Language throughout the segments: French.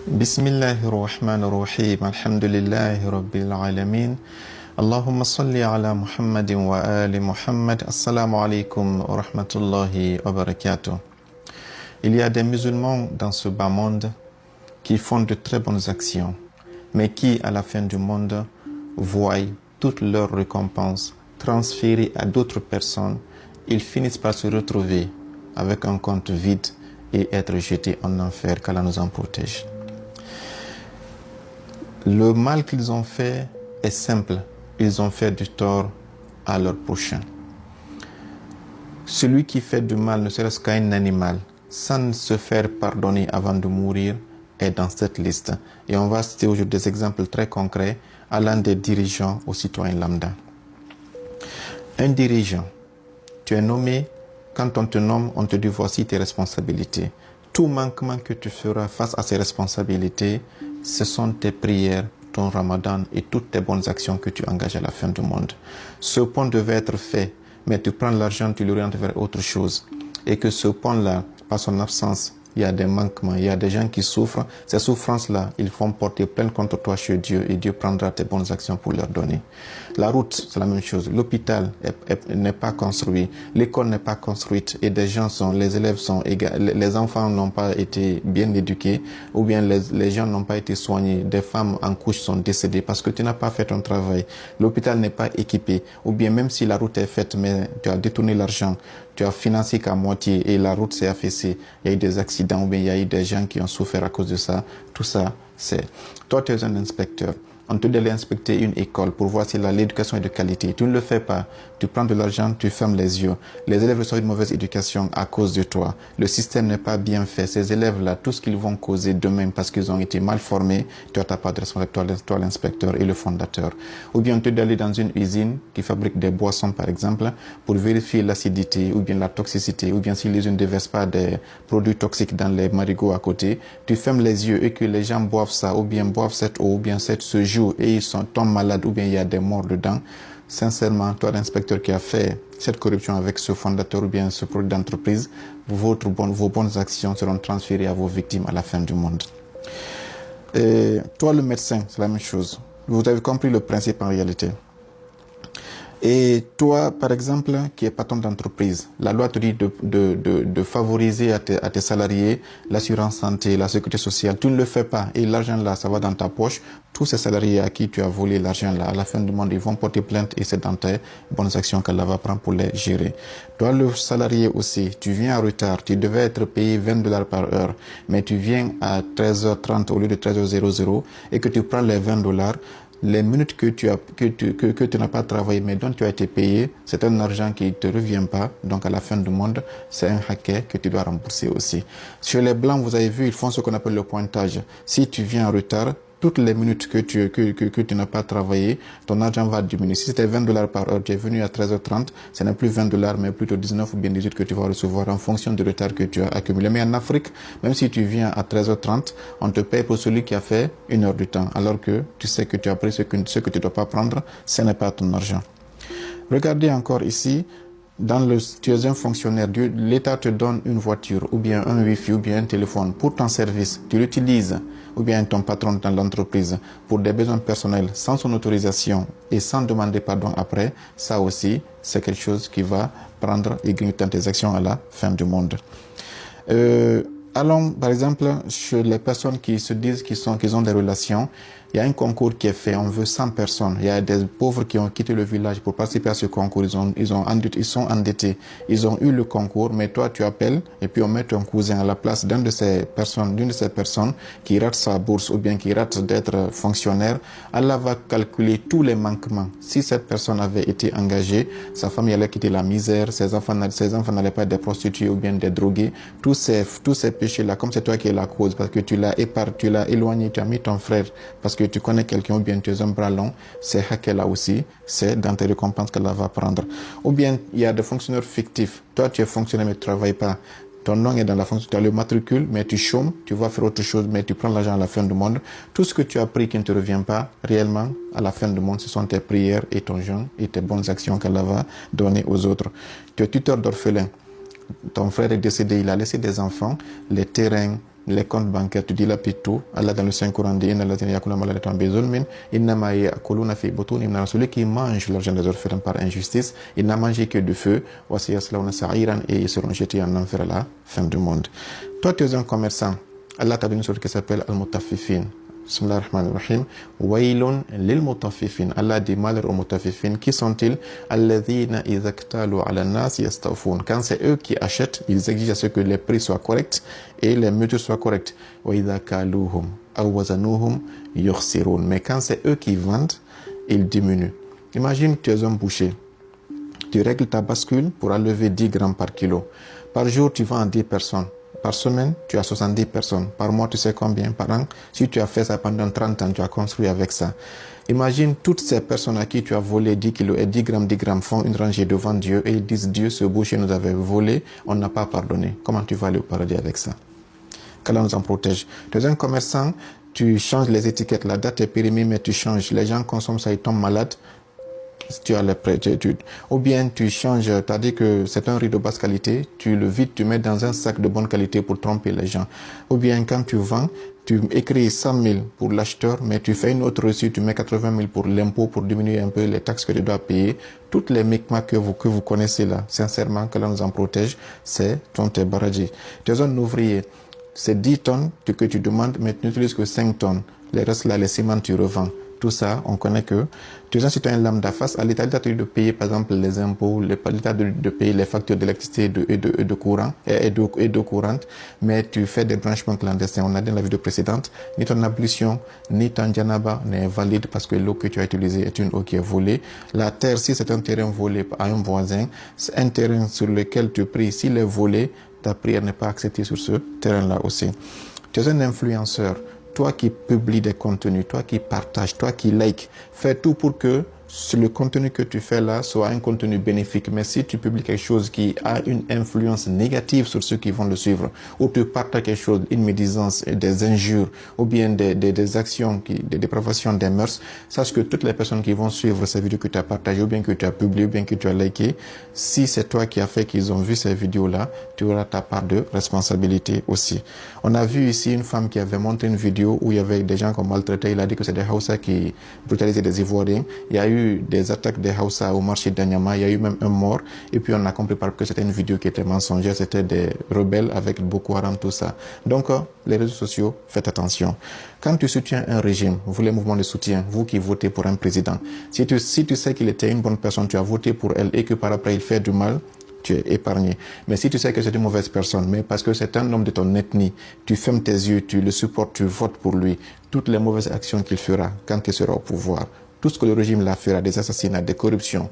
Bismillahirrahmanirrahim. Alhamdulillahi Rabbil Alamin. Allahumma salli ala Muhammadin wa ali Muhammad. Assalamu alaikum wa rahmatullahi wa barakatuh. Il y a des musulmans dans ce bas monde qui font de très bonnes actions, mais qui, à la fin du monde, voient toutes leurs récompenses transférées à d'autres personnes. Ils finissent par se retrouver avec un compte vide et être jetés en enfer, qu'Allah nous en protège. Le mal qu'ils ont fait est simple. Ils ont fait du tort à leur prochain. Celui qui fait du mal, ne serait-ce qu'à un animal, sans se faire pardonner avant de mourir, est dans cette liste. Et on va citer aujourd'hui des exemples très concrets allant des dirigeants aux citoyens lambda. Un dirigeant, tu es nommé, quand on te nomme, on te dit voici tes responsabilités. Tout manquement que tu feras face à ces responsabilités, ce sont tes prières, ton ramadan et toutes tes bonnes actions que tu engages à la fin du monde. Ce pont devait être fait, mais tu prends l'argent, tu l'orientes vers autre chose. Et que ce pont-là, par son absence, il y a des manquements, il y a des gens qui souffrent. Ces souffrances-là, ils font porter plainte contre toi chez Dieu et Dieu prendra tes bonnes actions pour leur donner. La route, c'est la même chose. L'hôpital n'est pas construit, l'école n'est pas construite et des gens sont, les élèves sont les enfants n'ont pas été bien éduqués ou bien les gens n'ont pas été soignés. Des femmes en couche sont décédées parce que tu n'as pas fait ton travail. L'hôpital n'est pas équipé ou bien même si la route est faite mais tu as détourné l'argent, tu as financé qu'à moitié et la route s'est affaissée, il y a eu des accidents ou bien il y a eu des gens qui ont souffert à cause de ça. Tout ça, c'est... Toi, tu es un inspecteur. On te dit d'aller inspecter une école pour voir si l'éducation est de qualité. Tu ne le fais pas. Tu prends de l'argent, tu fermes les yeux. Les élèves reçoivent une mauvaise éducation à cause de toi. Le système n'est pas bien fait. Ces élèves-là, tout ce qu'ils vont causer demain parce qu'ils ont été mal formés, tu n'as pas de responsabilité, toi l'inspecteur et le fondateur. Ou bien on te dit d'aller dans une usine qui fabrique des boissons, par exemple, pour vérifier l'acidité ou bien la toxicité, ou bien si l'usine ne déverse pas des produits toxiques dans les marigots à côté. Tu fermes les yeux et que les gens boivent ça, ou bien boivent cette eau, ou bien ce jus, et ils tombent malades ou bien il y a des morts dedans. Sincèrement, toi l'inspecteur qui a fait cette corruption avec ce fondateur ou bien ce produit d'entreprise, vos bonnes actions seront transférées à vos victimes à la fin du monde. Et toi le médecin, c'est la même chose. Vous avez compris le principe en réalité. Et toi, par exemple, qui es patron d'entreprise, la loi te dit de favoriser à tes salariés l'assurance santé, la sécurité sociale. Tu ne le fais pas et l'argent là, ça va dans ta poche. Tous ces salariés à qui tu as volé l'argent là, à la fin du monde, ils vont porter plainte et c'est dans tes bonnes actions qu'elle va prendre pour les gérer. Toi, le salarié aussi, tu viens en retard, tu devais être payé $20 par heure, mais tu viens à 13h30 au lieu de 13h00 et que tu prends les $20. Les minutes que tu n'as pas travaillé mais dont tu as été payé, c'est un argent qui ne te revient pas. Donc à la fin du monde, c'est un hacker que tu dois rembourser aussi. Chez les blancs, vous avez vu, ils font ce qu'on appelle le pointage. Si tu viens en retard, toutes les minutes que tu n'as pas travaillé, ton argent va diminuer. Si c'était $20 par heure, tu es venu à 13h30, ce n'est plus $20, mais plutôt 19 ou bien 18 que tu vas recevoir en fonction du retard que tu as accumulé. Mais en Afrique, même si tu viens à 13h30, on te paye pour celui qui a fait 1 heure du temps, alors que tu sais que tu as pris ce que tu ne dois pas prendre, ce n'est pas ton argent. Regardez encore ici, tu es un fonctionnaire, l'État te donne une voiture, ou bien un wifi, ou bien un téléphone pour ton service, tu l'utilises, ou bien ton patron dans l'entreprise pour des besoins personnels sans son autorisation et sans demander pardon après, ça aussi, c'est quelque chose qui va prendre et grignoter tes actions à la fin du monde. Allons, par exemple, chez les personnes qui se disent qu'ils ont des relations, il y a un concours qui est fait, on veut 100 personnes. Il y a des pauvres qui ont quitté le village pour participer à ce concours. Ils sont endettés. Ils ont eu le concours, mais toi, tu appelles et puis on met ton cousin à la place d'une de ces personnes qui rate sa bourse ou bien qui rate d'être fonctionnaire. Allah va calculer tous les manquements. Si cette personne avait été engagée, sa famille allait quitter la misère, ses enfants n'allaient pas être des prostituées ou bien des drogués. Tous ces péchés-là, comme c'est toi qui es la cause, parce que tu l'as éloigné, tu as mis ton frère, parce que tu connais quelqu'un ou bien tu es un bras long, c'est hacker là aussi, c'est dans tes récompenses qu'elle va prendre. Ou bien il y a des fonctionnaires fictifs. Toi tu es fonctionnaire mais tu ne travailles pas. Ton nom est dans la fonction, tu as le matricule mais tu chômes, tu vas faire autre chose mais tu prends l'argent à la fin du monde. Tout ce que tu as pris qui ne te revient pas, réellement, à la fin du monde, ce sont tes prières et ton jeûne et tes bonnes actions qu'elle va donner aux autres. Tu es tuteur d'orphelin. Ton frère est décédé, il a laissé des enfants, les terrains, les comptes bancaires, tu dilapides tout. Allah dans le Saint-Coran dit celui qui mange l'argent des orphelins par injustice, il n'a mangé que du feu, et ils seront jetés en enfer à la fin du monde. Toi, tu es un commerçant. Allah t'a donné une sorte qui s'appelle Al-Mutaffifin. Bismillah ar-Rahman ar-Rahim. Waylun lil-Mutaffifin. Allah dit malheur aux Mutaffifin. Qui sont-ils? Alladhina idha iktalu ala nas yastawfun. Quand c'est eux qui achètent, ils exigent à ce que les prix soient corrects et les mesures soient correctes. Wa idha kaluhum aw wazanuhum yukhsirun. Mais quand c'est eux qui vendent, ils diminuent. Imagine que tu es un boucher. Tu règles ta bascule pour enlever 10 grammes par kilo. Par jour, tu vends à 10 personnes. Par semaine, tu as 70 personnes. Par mois, tu sais combien? Par an, si tu as fait ça pendant 30 ans, tu as construit avec ça. Imagine toutes ces personnes à qui tu as volé 10 kilos et 10 grammes font une rangée devant Dieu et ils disent Dieu, ce boucher nous avait volé, on n'a pas pardonné. Comment tu vas aller au paradis avec ça? Qu'Allah nous en protège. Tu es un commerçant, tu changes les étiquettes, la date est périmée, mais tu changes. Les gens consomment ça, ils tombent malades. Tu as les préétudes. Ou bien tu changes, tu as dit que c'est un riz de basse qualité, tu le vides, tu mets dans un sac de bonne qualité pour tromper les gens. Ou bien quand tu vends, tu écris 100 000 pour l'acheteur, mais tu fais une autre reçue, tu mets 80 000 pour l'impôt pour diminuer un peu les taxes que tu dois payer. Toutes les micmacs que vous connaissez là, sincèrement, que l'on nous en protège, c'est ton baradji. Tu es un ouvrier, c'est 10 tonnes que tu demandes, mais tu n'utilises que 5 tonnes. Les restes là, les ciments, tu revends. Tout ça, on connaît que tu es un citoyen lambda face à l'État de payer par exemple les impôts, l'État de payer les factures d'électricité et de courant et d'eau courante, mais tu fais des branchements clandestins. On a dit dans la vidéo précédente, ni ton ablution, ni ton janaba n'est valide parce que l'eau que tu as utilisée est une eau qui est volée. La terre, si c'est un terrain volé à un voisin, c'est un terrain sur lequel tu pries, s'il est volé, ta prière n'est pas acceptée sur ce terrain-là aussi. Tu es un influenceur. Toi qui publies des contenus, toi qui partages, toi qui like, fais tout pour que le contenu que tu fais là soit un contenu bénéfique. Mais si tu publies quelque chose qui a une influence négative sur ceux qui vont le suivre, ou tu partages quelque chose, une médisance, des injures, ou bien des actions, des dépravations des mœurs, sache que toutes les personnes qui vont suivre ces vidéos que tu as partagées, ou bien que tu as publiées, ou bien que tu as liké, si c'est toi qui as fait qu'ils ont vu ces vidéos-là, tu auras ta part de responsabilité aussi. On a vu ici une femme qui avait montré une vidéo où il y avait des gens qu'on maltraitait. Il a dit que c'est des Hausa qui brutalisaient des Ivoiriens. Il y a eu des attaques des Hausa au marché d'Anyama. Il y a eu même un mort. Et puis on a compris que c'était une vidéo qui était mensongère. C'était des rebelles avec Boko Haram, tout ça. Donc les réseaux sociaux, faites attention. Quand tu soutiens un régime, vous les mouvements de soutien, vous qui votez pour un président, si tu sais qu'il était une bonne personne, tu as voté pour elle et que par après il fait du mal, tu es épargné. Mais si tu sais que c'est une mauvaise personne, mais parce que c'est un homme de ton ethnie, tu fermes tes yeux, tu le supportes, tu votes pour lui, toutes les mauvaises actions qu'il fera quand il sera au pouvoir, tout ce que le régime là fera, des assassinats, des corruptions,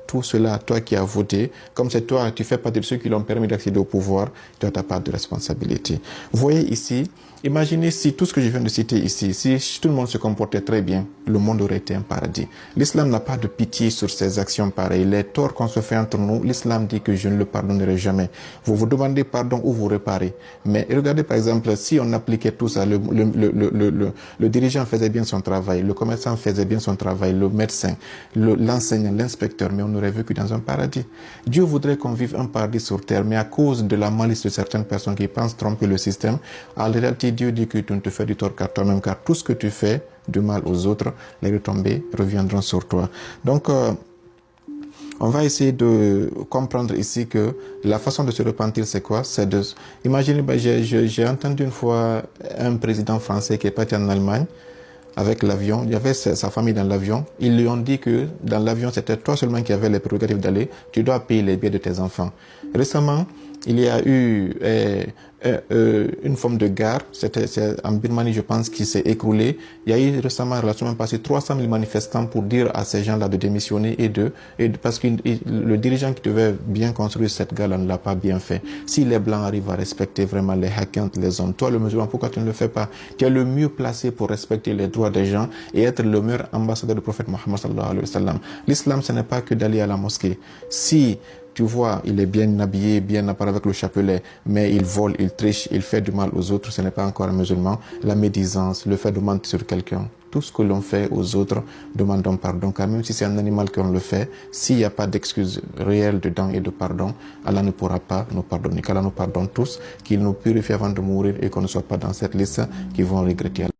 tout cela, toi qui as voté, comme c'est toi, tu fais partie de ceux qui l'ont permis d'accéder au pouvoir, tu as ta part de responsabilité. Vous voyez ici, imaginez si tout ce que je viens de citer ici, si tout le monde se comportait très bien, le monde aurait été un paradis. L'islam n'a pas de pitié sur ces actions pareilles. Les torts qu'on se fait entre nous, l'islam dit que je ne le pardonnerai jamais. Vous vous demandez pardon ou vous réparez. Mais regardez par exemple, si on appliquait tout ça, le dirigeant faisait bien son travail, le commerçant faisait bien son travail, le médecin, l'enseignant, l'inspecteur, mais on aurait vécu dans un paradis. Dieu voudrait qu'on vive un paradis sur terre, mais à cause de la malice de certaines personnes qui pensent tromper le système, en réalité, Dieu dit que tu ne te fais du tort qu'à toi-même, car tout ce que tu fais du mal aux autres, les retombées reviendront sur toi. Donc, on va essayer de comprendre ici que la façon de se repentir, c'est quoi? C'est de... Imaginez, j'ai entendu une fois un président français qui est parti en Allemagne avec l'avion, il y avait sa famille dans l'avion. Ils lui ont dit que dans l'avion, c'était toi seulement qui avais les prérogatives d'aller. Tu dois payer les billets de tes enfants. Récemment, il y a eu une forme de gare, c'est en Birmanie, je pense, qui s'est écroulée. Il y a eu récemment, la semaine passée, 300 000 manifestants pour dire à ces gens-là de démissionner parce que le dirigeant qui devait bien construire cette gare ne l'a pas bien fait. Si les Blancs arrivent à respecter vraiment les Hackants, les hommes, toi le musulman, pourquoi tu ne le fais pas? Tu es le mieux placé pour respecter les droits des gens et être le meilleur ambassadeur du prophète Mohammed sallallahu alayhi wa sallam. L'islam, ce n'est pas que d'aller à la mosquée. Si tu vois, il est bien habillé, bien apparu avec le chapelet, mais il vole, il triche, il fait du mal aux autres, ce n'est pas encore un musulman. La médisance, le fait de mentir sur quelqu'un, tout ce que l'on fait aux autres, demandons pardon, car même si c'est un animal qu'on le fait, s'il n'y a pas d'excuse réelle dedans et de pardon, Allah ne pourra pas nous pardonner. Qu'Allah nous pardonne tous, qu'il nous purifie avant de mourir et qu'on ne soit pas dans cette liste qui vont regretter.